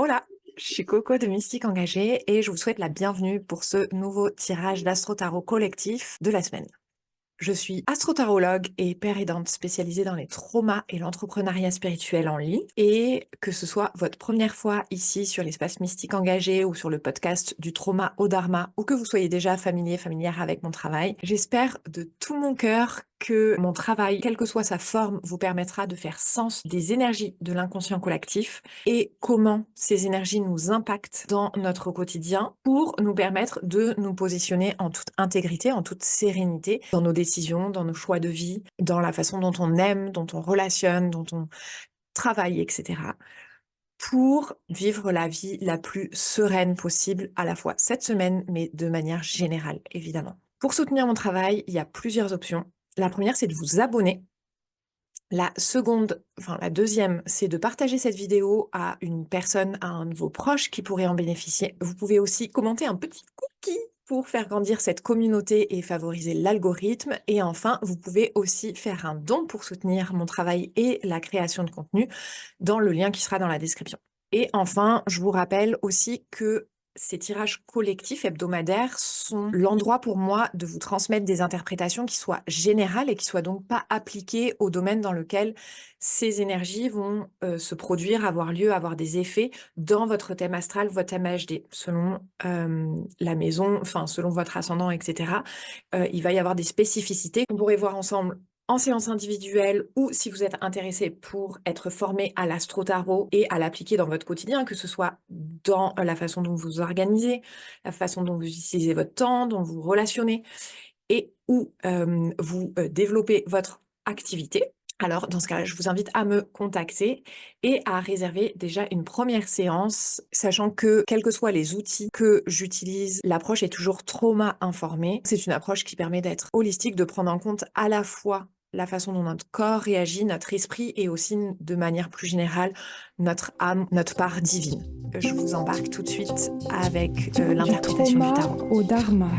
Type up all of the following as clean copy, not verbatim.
Hola, je suis Coco de Mystique Engagée et je vous souhaite la bienvenue pour ce nouveau tirage d'Astro Tarot collectif de la semaine. Je suis astrotarologue et père aidante spécialisée dans les traumas et l'entrepreneuriat spirituel en ligne. Et que ce soit votre première fois ici sur l'espace Mystique Engagé ou sur le podcast du trauma au dharma, ou que vous soyez déjà familière avec mon travail, j'espère de tout mon cœur que mon travail, quelle que soit sa forme, vous permettra de faire sens des énergies de l'inconscient collectif et comment ces énergies nous impactent dans notre quotidien pour nous permettre de nous positionner en toute intégrité, en toute sérénité dans nos décisions, dans nos choix de vie, dans la façon dont on aime, dont on relationne, dont on travaille, etc. pour vivre la vie la plus sereine possible à la fois cette semaine, mais de manière générale, évidemment. Pour soutenir mon travail, il y a plusieurs options. La première, c'est de vous abonner. La deuxième, c'est de partager cette vidéo à une personne, à un de vos proches qui pourrait en bénéficier. Vous pouvez aussi commenter un petit cookie pour faire grandir cette communauté et favoriser l'algorithme. Et enfin, vous pouvez aussi faire un don pour soutenir mon travail et la création de contenu dans le lien qui sera dans la description. Et enfin, je vous rappelle aussi que ces tirages collectifs hebdomadaires sont l'endroit pour moi de vous transmettre des interprétations qui soient générales et qui soient donc pas appliquées au domaine dans lequel ces énergies vont se produire, avoir lieu, avoir des effets dans votre thème astral, votre thème HD, selon la maison, enfin selon votre ascendant, etc. Il va y avoir des spécificités qu'on pourrait voir ensemble en séance individuelle ou si vous êtes intéressé pour être formé à l'astro-tarot et à l'appliquer dans votre quotidien, que ce soit dans la façon dont vous vous organisez, la façon dont vous utilisez votre temps, dont vous relationnez et où vous développez votre activité. Alors, dans ce cas-là, je vous invite à me contacter et à réserver déjà une première séance, sachant que, quels que soient les outils que j'utilise, l'approche est toujours trauma informée. C'est une approche qui permet d'être holistique, de prendre en compte à la fois la façon dont notre corps réagit, notre esprit et aussi, de manière plus générale, notre âme, notre part divine. Je vous embarque tout de suite avec Du l'interprétation du trauma tarot. au dharma.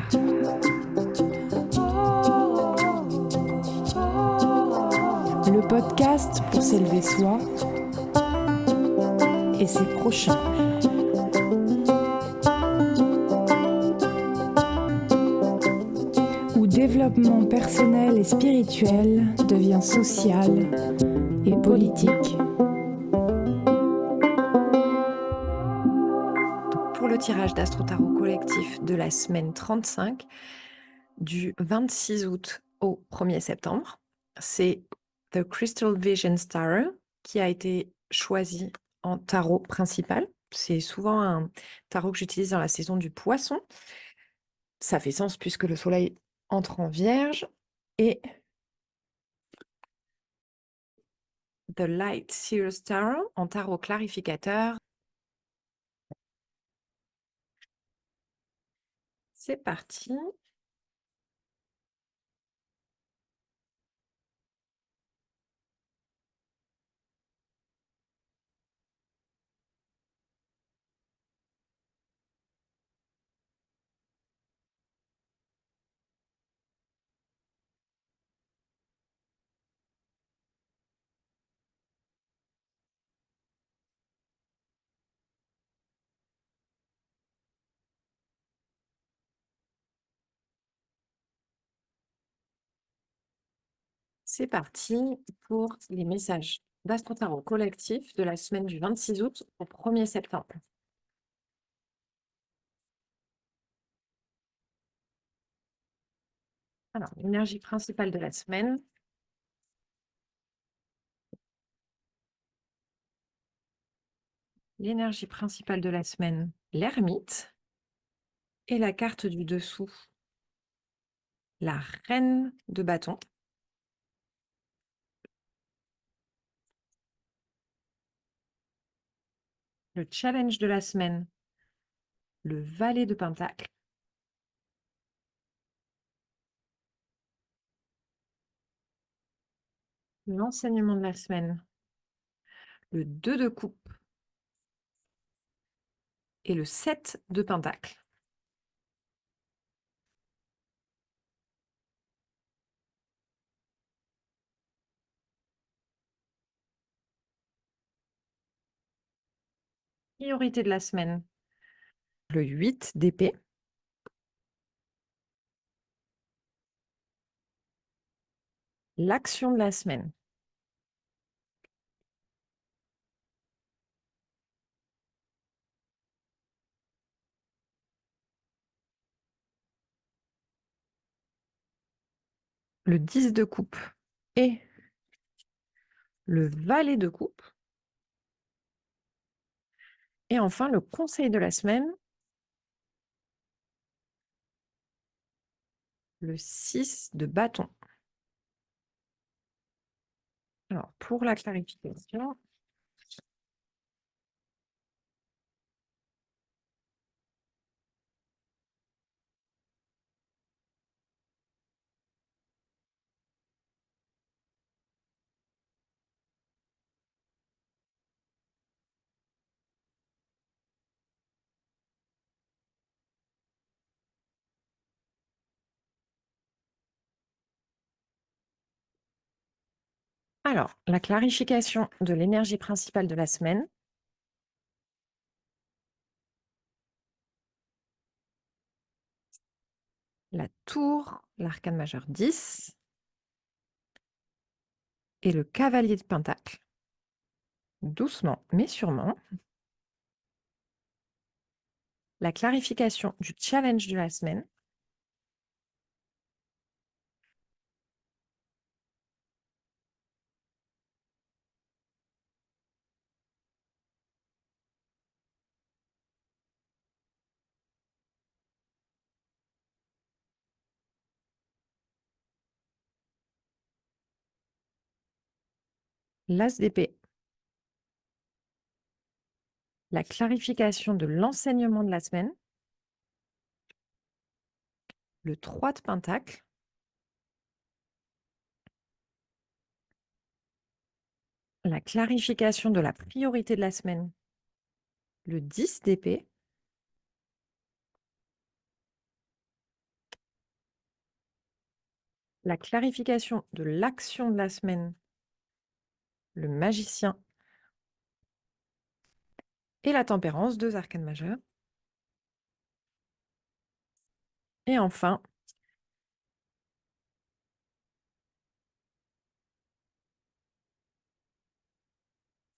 Le podcast pour s'élever soi et ses prochains. Où développement personnel et spirituel devient social et politique. Pour le tirage d'Astro Tarot collectif de la semaine 35, du 26 août au 1er septembre, c'est The Crystal Vision Tarot qui a été choisi en tarot principal. C'est souvent un tarot que j'utilise dans la saison du poisson. Ça fait sens puisque le soleil entre en vierge. Et The Light Seers Tarot en tarot clarificateur. C'est parti. C'est parti pour les messages d'Astro Tarot collectif de la semaine du 26 août au 1er septembre. Alors, l'énergie principale de la semaine. L'énergie principale de la semaine, l'ermite. Et la carte du dessous, la reine de bâton. Le challenge de la semaine, le valet de pentacle. L'enseignement de la semaine, le 2 de coupe et le 7 de pentacle. priorité de la semaine, le 8 d'épée. L'action de la semaine. Le 10 de coupe et le valet de coupe. Et enfin, le conseil de la semaine, le 6 de bâton. Alors, pour la clarification, la clarification de l'énergie principale de la semaine. La tour, l'arcane majeur 10 et le cavalier de pentacle. Doucement mais sûrement. La clarification du challenge de la semaine. L'as d'épée. La clarification de l'enseignement de la semaine. Le 3 de pentacle. La clarification de la priorité de la semaine. Le 10 d'épée. La clarification de l'action de la semaine. Le magicien. Et la tempérance, 2 arcanes majeures. Et enfin,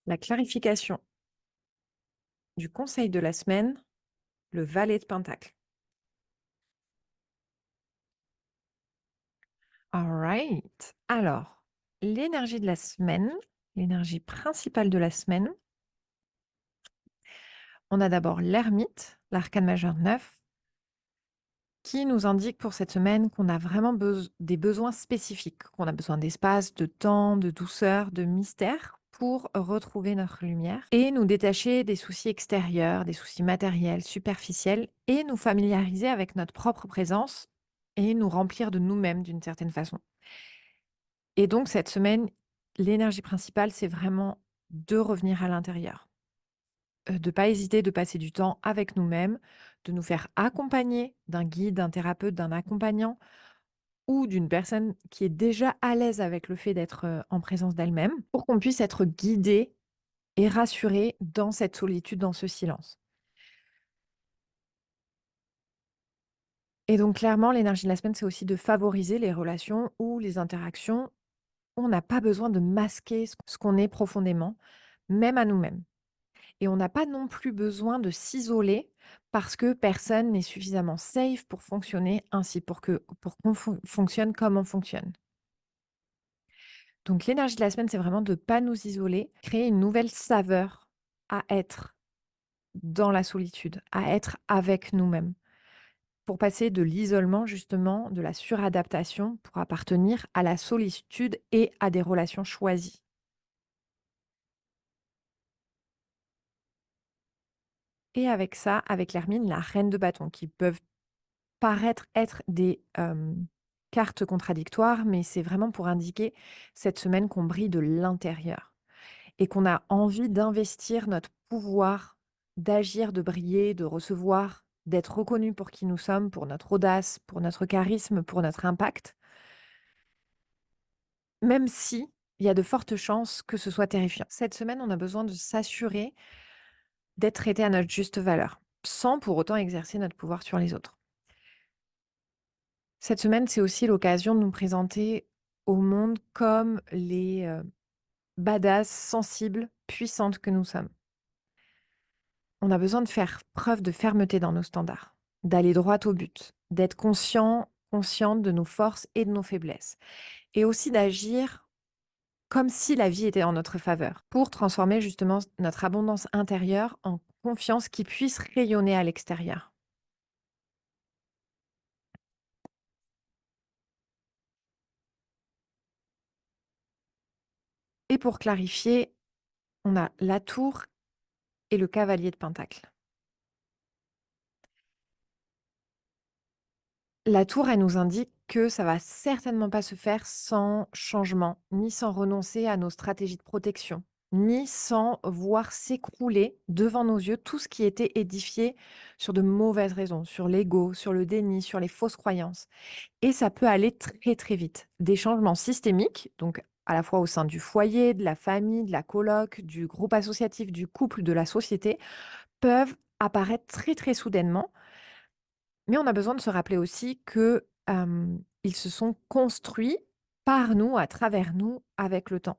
la clarification du conseil de la semaine, le valet de pentacle. All right. Alors, l'énergie de la semaine, l'énergie principale de la semaine. On a d'abord l'ermite, l'arcane majeur 9, qui nous indique pour cette semaine qu'on a vraiment des besoins spécifiques, qu'on a besoin d'espace, de temps, de douceur, de mystère pour retrouver notre lumière et nous détacher des soucis extérieurs, des soucis matériels, superficiels et nous familiariser avec notre propre présence et nous remplir de nous-mêmes d'une certaine façon. Et donc cette semaine, l'énergie principale, c'est vraiment de revenir à l'intérieur. De ne pas hésiter de passer du temps avec nous-mêmes, de nous faire accompagner d'un guide, d'un thérapeute, d'un accompagnant ou d'une personne qui est déjà à l'aise avec le fait d'être, en présence d'elle-même, pour qu'on puisse être guidé et rassuré dans cette solitude, dans ce silence. Et donc clairement, l'énergie de la semaine, c'est aussi de favoriser les relations ou les interactions où on n'a pas besoin de masquer ce qu'on est profondément, même à nous-mêmes. Et on n'a pas non plus besoin de s'isoler parce que personne n'est suffisamment safe pour fonctionner ainsi, pour qu'on fonctionne comme on fonctionne. Donc l'énergie de la semaine, c'est vraiment de ne pas nous isoler, créer une nouvelle saveur à être dans la solitude, à être avec nous-mêmes, pour passer de l'isolement justement, de la suradaptation, pour appartenir à la solitude et à des relations choisies. Et avec ça, avec l'hermine, la reine de bâton, qui peuvent paraître être des cartes contradictoires, mais c'est vraiment pour indiquer cette semaine qu'on brille de l'intérieur et qu'on a envie d'investir notre pouvoir, d'agir, de briller, de recevoir, d'être reconnu pour qui nous sommes, pour notre audace, pour notre charisme, pour notre impact, même si il y a de fortes chances que ce soit terrifiant. Cette semaine, on a besoin de s'assurer d'être traités à notre juste valeur, sans pour autant exercer notre pouvoir sur les autres. Cette semaine, c'est aussi l'occasion de nous présenter au monde comme les badass, sensibles, puissantes que nous sommes. On a besoin de faire preuve de fermeté dans nos standards, d'aller droit au but, d'être consciente de nos forces et de nos faiblesses, et aussi d'agir comme si la vie était en notre faveur, pour transformer justement notre abondance intérieure en confiance qui puisse rayonner à l'extérieur. Et pour clarifier, on a la tour et le cavalier de Pentacle. La tour, elle nous indique que ça va certainement pas se faire sans changement, ni sans renoncer à nos stratégies de protection, ni sans voir s'écrouler devant nos yeux tout ce qui était édifié sur de mauvaises raisons, sur l'ego, sur le déni, sur les fausses croyances. Et ça peut aller très très vite. Des changements systémiques, donc à la fois au sein du foyer, de la famille, de la coloc, du groupe associatif, du couple, de la société, peuvent apparaître très très soudainement, mais on a besoin de se rappeler aussi que, ils se sont construits par nous, à travers nous, avec le temps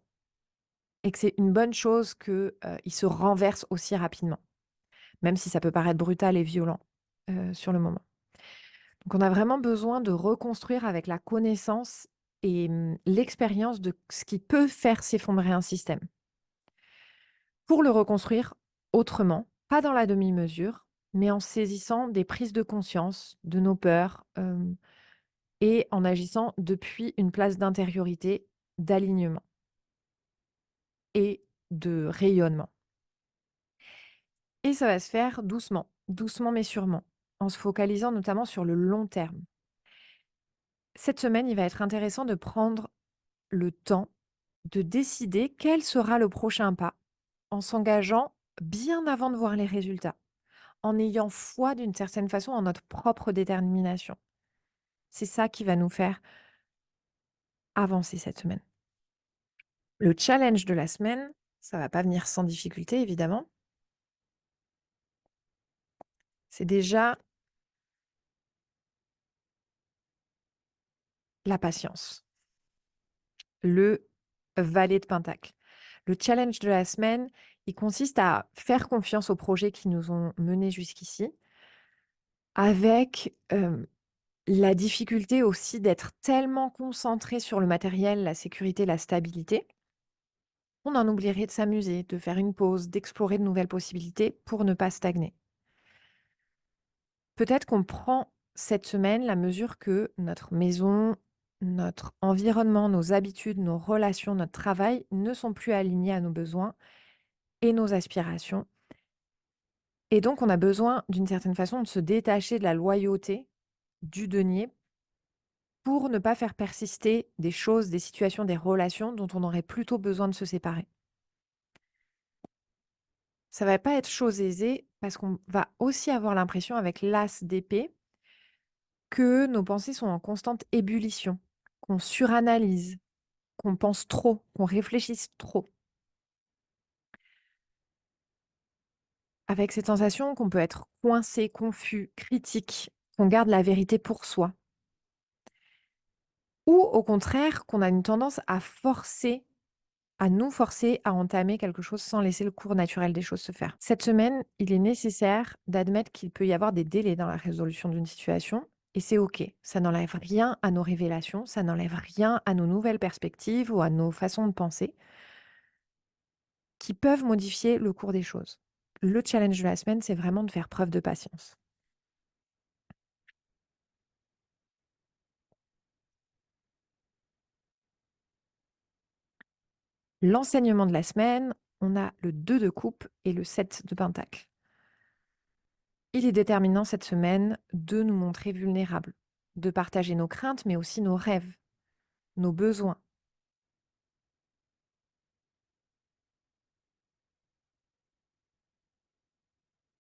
et que c'est une bonne chose que, ils se renversent aussi rapidement, même si ça peut paraître brutal et violent, sur le moment. Donc on a vraiment besoin de reconstruire avec la connaissance et l'expérience de ce qui peut faire s'effondrer un système. Pour le reconstruire autrement, pas dans la demi-mesure, mais en saisissant des prises de conscience de nos peurs, et en agissant depuis une place d'intériorité, d'alignement et de rayonnement. Et ça va se faire doucement, doucement mais sûrement, en se focalisant notamment sur le long terme. Cette semaine, il va être intéressant de prendre le temps de décider quel sera le prochain pas, en s'engageant bien avant de voir les résultats, en ayant foi d'une certaine façon en notre propre détermination. C'est ça qui va nous faire avancer cette semaine. Le challenge de la semaine, ça va pas venir sans difficulté évidemment. C'est déjà la patience, le valet de Pentacle. Le challenge de la semaine, il consiste à faire confiance aux projets qui nous ont menés jusqu'ici, avec la difficulté aussi d'être tellement concentré sur le matériel, la sécurité, la stabilité, on en oublierait de s'amuser, de faire une pause, d'explorer de nouvelles possibilités pour ne pas stagner. Peut-être qu'on prend cette semaine la mesure que notre maison, notre environnement, nos habitudes, nos relations, notre travail ne sont plus alignés à nos besoins et nos aspirations. Et donc, on a besoin, d'une certaine façon, de se détacher de la loyauté du denier pour ne pas faire persister des choses, des situations, des relations dont on aurait plutôt besoin de se séparer. Ça va pas être chose aisée parce qu'on va aussi avoir l'impression avec l'as d'épée que nos pensées sont en constante ébullition, qu'on suranalyse, qu'on pense trop, qu'on réfléchisse trop. Avec cette sensation qu'on peut être coincé, confus, critique, qu'on garde la vérité pour soi. Ou au contraire, qu'on a une tendance à nous forcer à entamer quelque chose sans laisser le cours naturel des choses se faire. Cette semaine, il est nécessaire d'admettre qu'il peut y avoir des délais dans la résolution d'une situation. Et c'est OK. Ça n'enlève rien à nos révélations, ça n'enlève rien à nos nouvelles perspectives ou à nos façons de penser qui peuvent modifier le cours des choses. Le challenge de la semaine, c'est vraiment de faire preuve de patience. L'enseignement de la semaine, on a le 2 de coupe et le 7 de pentacle. Il est déterminant cette semaine de nous montrer vulnérables, de partager nos craintes, mais aussi nos rêves, nos besoins.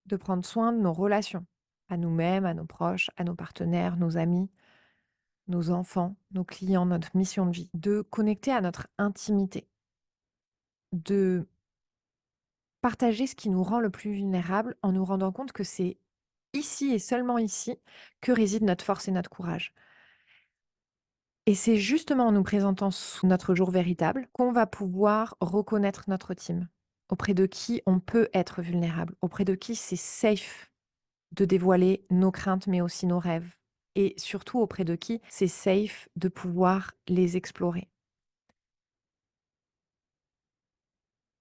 De prendre soin de nos relations, à nous-mêmes, à nos proches, à nos partenaires, nos amis, nos enfants, nos clients, notre mission de vie. De connecter à notre intimité, de partager ce qui nous rend le plus vulnérable en nous rendant compte que c'est ici et seulement ici que réside notre force et notre courage. Et c'est justement en nous présentant sous notre jour véritable qu'on va pouvoir reconnaître notre team, auprès de qui on peut être vulnérable, auprès de qui c'est safe de dévoiler nos craintes, mais aussi nos rêves. Et surtout auprès de qui c'est safe de pouvoir les explorer.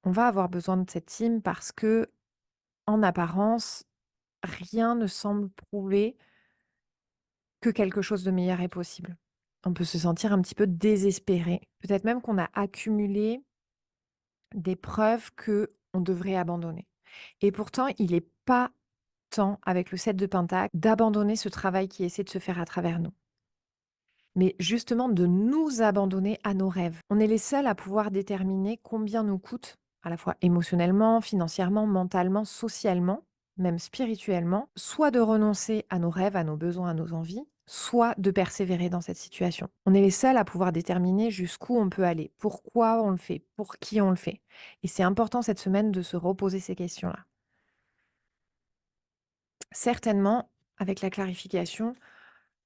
On va avoir besoin de cette team parce que, en apparence, rien ne semble prouver que quelque chose de meilleur est possible. On peut se sentir un petit peu désespéré. Peut-être même qu'on a accumulé des preuves que on devrait abandonner. Et pourtant, il n'est pas temps, avec le 7 de Pentacle, d'abandonner ce travail qui essaie de se faire à travers nous. Mais justement de nous abandonner à nos rêves. On est les seuls à pouvoir déterminer combien nous coûte, à la fois émotionnellement, financièrement, mentalement, socialement, même spirituellement, soit de renoncer à nos rêves, à nos besoins, à nos envies, soit de persévérer dans cette situation. On est les seuls à pouvoir déterminer jusqu'où on peut aller, pourquoi on le fait, pour qui on le fait. Et c'est important cette semaine de se reposer ces questions-là. Certainement, avec la clarification,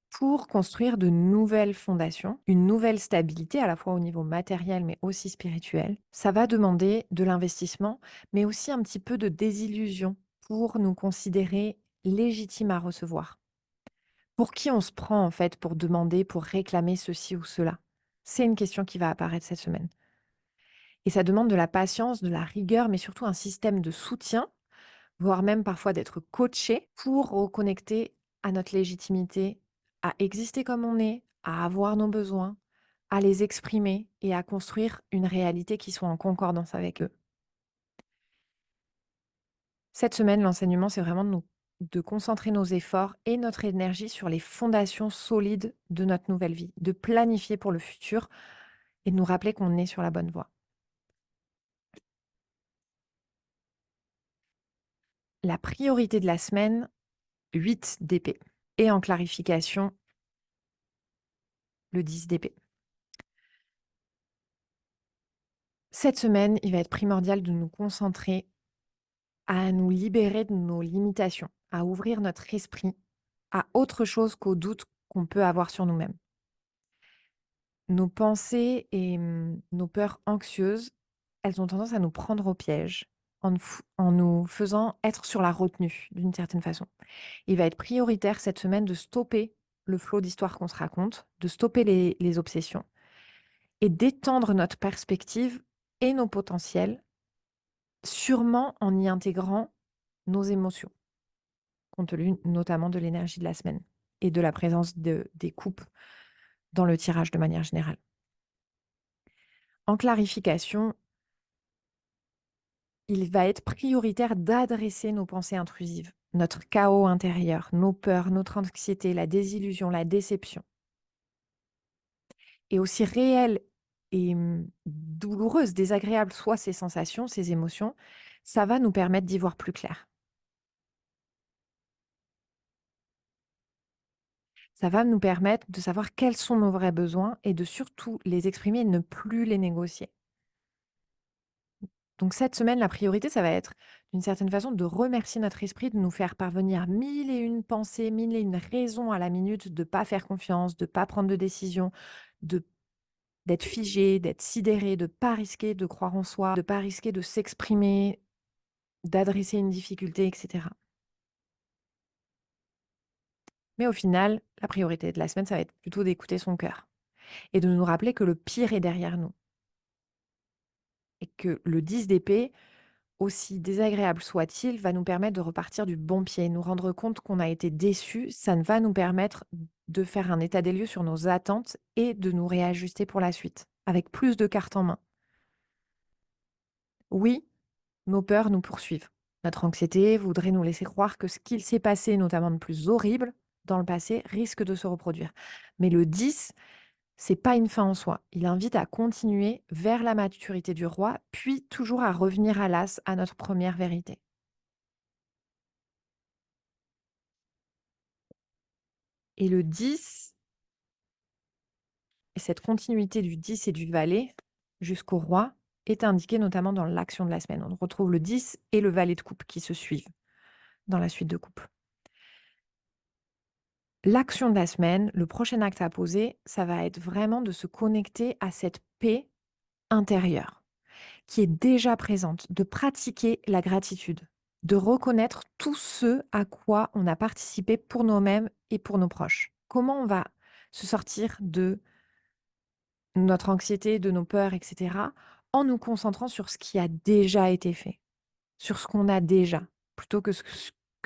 pour construire de nouvelles fondations, une nouvelle stabilité à la fois au niveau matériel mais aussi spirituel. Ça va demander de l'investissement, mais aussi un petit peu de désillusion pour nous considérer légitimes à recevoir. Pour qui on se prend en fait pour demander, pour réclamer ceci ou cela? C'est une question qui va apparaître cette semaine. Et ça demande de la patience, de la rigueur, mais surtout un système de soutien, voire même parfois d'être coaché pour reconnecter à notre légitimité, à exister comme on est, à avoir nos besoins, à les exprimer et à construire une réalité qui soit en concordance avec eux. Cette semaine, l'enseignement, c'est vraiment de concentrer nos efforts et notre énergie sur les fondations solides de notre nouvelle vie, de planifier pour le futur et de nous rappeler qu'on est sur la bonne voie. La priorité de la semaine, 8 d'épée. Et en clarification, le 10 d'épée. Cette semaine, il va être primordial de nous concentrer à nous libérer de nos limitations, à ouvrir notre esprit à autre chose qu'aux doutes qu'on peut avoir sur nous-mêmes. Nos pensées et nos peurs anxieuses, elles ont tendance à nous prendre au piège en nous faisant être sur la retenue d'une certaine façon. Il va être prioritaire cette semaine de stopper le flot d'histoires qu'on se raconte, de stopper les obsessions et d'étendre notre perspective et nos potentiels, sûrement en y intégrant nos émotions, compte tenu notamment de l'énergie de la semaine et de la présence des coupes dans le tirage de manière générale. En clarification, il va être prioritaire d'adresser nos pensées intrusives, notre chaos intérieur, nos peurs, notre anxiété, la désillusion, la déception. Et aussi réelles et douloureuses, désagréables soient ces sensations, ces émotions, ça va nous permettre d'y voir plus clair. Ça va nous permettre de savoir quels sont nos vrais besoins et de surtout les exprimer et ne plus les négocier. Donc cette semaine, la priorité, ça va être d'une certaine façon de remercier notre esprit de nous faire parvenir mille et une pensées, mille et une raisons à la minute de ne pas faire confiance, de ne pas prendre de décision, d'être figé, d'être sidéré, de ne pas risquer de croire en soi, de ne pas risquer de s'exprimer, d'adresser une difficulté, etc. Mais au final, la priorité de la semaine, ça va être plutôt d'écouter son cœur et de nous rappeler que le pire est derrière nous et que le 10 d'épée, aussi désagréable soit-il, va nous permettre de repartir du bon pied, nous rendre compte qu'on a été déçus. Ça va nous permettre de faire un état des lieux sur nos attentes et de nous réajuster pour la suite, avec plus de cartes en main. Oui, nos peurs nous poursuivent. Notre anxiété voudrait nous laisser croire que ce qu'il s'est passé, notamment de plus horrible dans le passé, risque de se reproduire. Mais le 10, c'est pas une fin en soi. Il invite à continuer vers la maturité du roi, puis toujours à revenir à l'as, à notre première vérité. Et le 10, et cette continuité du 10 et du valet jusqu'au roi, est indiqué notamment dans l'action de la semaine. On retrouve le 10 et le valet de coupe qui se suivent dans la suite de coupe. L'action de la semaine, le prochain acte à poser, ça va être vraiment de se connecter à cette paix intérieure qui est déjà présente, de pratiquer la gratitude, de reconnaître tout ce à quoi on a participé pour nous-mêmes et pour nos proches. Comment on va se sortir de notre anxiété, de nos peurs, etc., en nous concentrant sur ce qui a déjà été fait, sur ce qu'on a déjà, plutôt que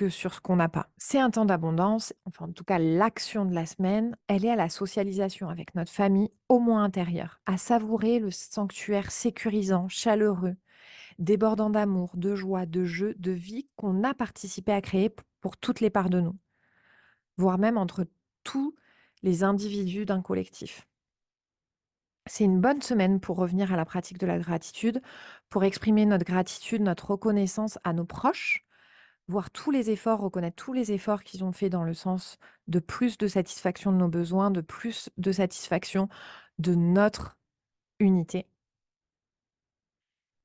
sur ce qu'on n'a pas. C'est un temps d'abondance, enfin en tout cas l'action de la semaine, elle est à la socialisation avec notre famille, au moins intérieure, à savourer le sanctuaire sécurisant, chaleureux, débordant d'amour, de joie, de jeu, de vie qu'on a participé à créer pour toutes les parts de nous, voire même entre tous les individus d'un collectif. C'est une bonne semaine pour revenir à la pratique de la gratitude, pour exprimer notre gratitude, notre reconnaissance à nos proches, voir tous les efforts, reconnaître tous les efforts qu'ils ont fait dans le sens de plus de satisfaction de nos besoins, de plus de satisfaction de notre unité.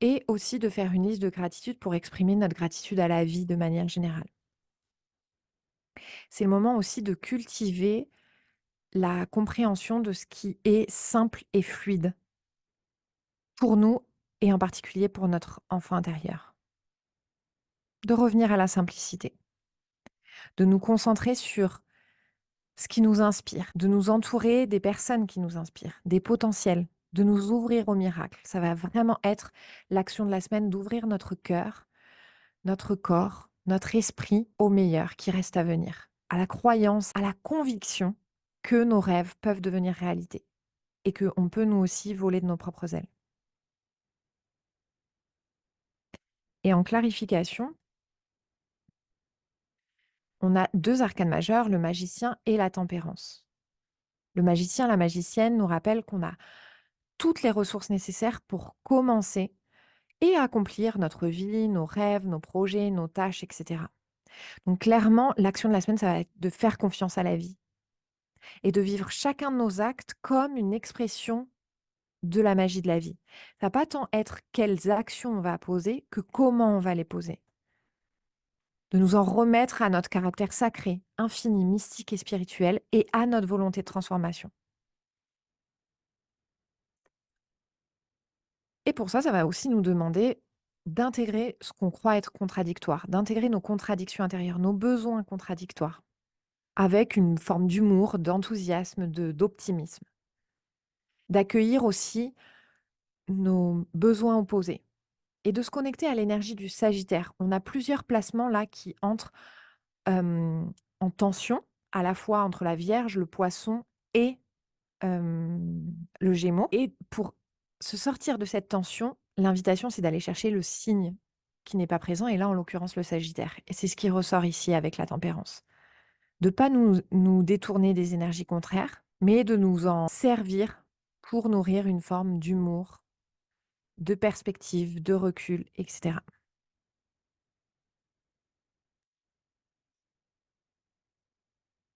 Et aussi de faire une liste de gratitude pour exprimer notre gratitude à la vie de manière générale. C'est le moment aussi de cultiver la compréhension de ce qui est simple et fluide pour nous et en particulier pour notre enfant intérieur. De revenir à la simplicité, de nous concentrer sur ce qui nous inspire, de nous entourer des personnes qui nous inspirent, des potentiels, de nous ouvrir au miracle. Ça va vraiment être l'action de la semaine, d'ouvrir notre cœur, notre corps, notre esprit au meilleur qui reste à venir, à la croyance, à la conviction que nos rêves peuvent devenir réalité et qu'on peut nous aussi voler de nos propres ailes. Et en clarification, on a 2 arcanes majeurs, le magicien et la tempérance. Le magicien, la magicienne nous rappelle qu'on a toutes les ressources nécessaires pour commencer et accomplir notre vie, nos rêves, nos projets, nos tâches, etc. Donc clairement, l'action de la semaine, ça va être de faire confiance à la vie et de vivre chacun de nos actes comme une expression de la magie de la vie. Ça va pas tant être quelles actions on va poser que comment on va les poser. De nous en remettre à notre caractère sacré, infini, mystique et spirituel et à notre volonté de transformation. Et pour ça va aussi nous demander d'intégrer ce qu'on croit être contradictoire, d'intégrer nos contradictions intérieures, nos besoins contradictoires, avec une forme d'humour, d'enthousiasme, d'optimisme. D'accueillir aussi nos besoins opposés et de se connecter à l'énergie du Sagittaire. On a plusieurs placements là qui entrent en tension, à la fois entre la Vierge, le Poisson et le Gémeaux. Et pour se sortir de cette tension, l'invitation, c'est d'aller chercher le signe qui n'est pas présent, et là, en l'occurrence, le Sagittaire. Et c'est ce qui ressort ici avec la tempérance. De ne pas nous détourner des énergies contraires, mais de nous en servir pour nourrir une forme d'humour, de perspective, de recul, etc.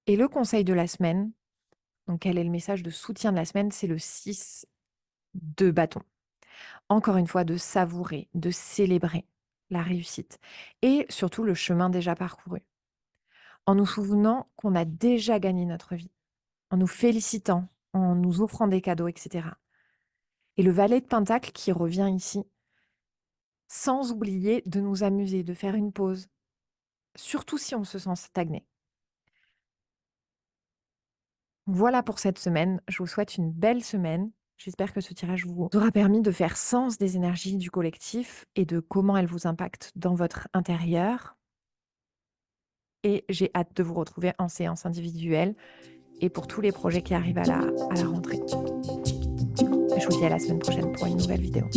Et le conseil de la semaine, donc quel est le message de soutien de la semaine? C'est le 6 de bâton. Encore une fois, de savourer, de célébrer la réussite et surtout le chemin déjà parcouru. En nous souvenant qu'on a déjà gagné notre vie, en nous félicitant, en nous offrant des cadeaux, etc. Et le valet de Pentacle qui revient ici, sans oublier de nous amuser, de faire une pause, surtout si on se sent stagné. Voilà pour cette semaine. Je vous souhaite une belle semaine. J'espère que ce tirage vous aura permis de faire sens des énergies du collectif et de comment elles vous impactent dans votre intérieur. Et j'ai hâte de vous retrouver en séance individuelle et pour tous les projets qui arrivent à la rentrée. Je vous dis à la semaine prochaine pour une nouvelle vidéo.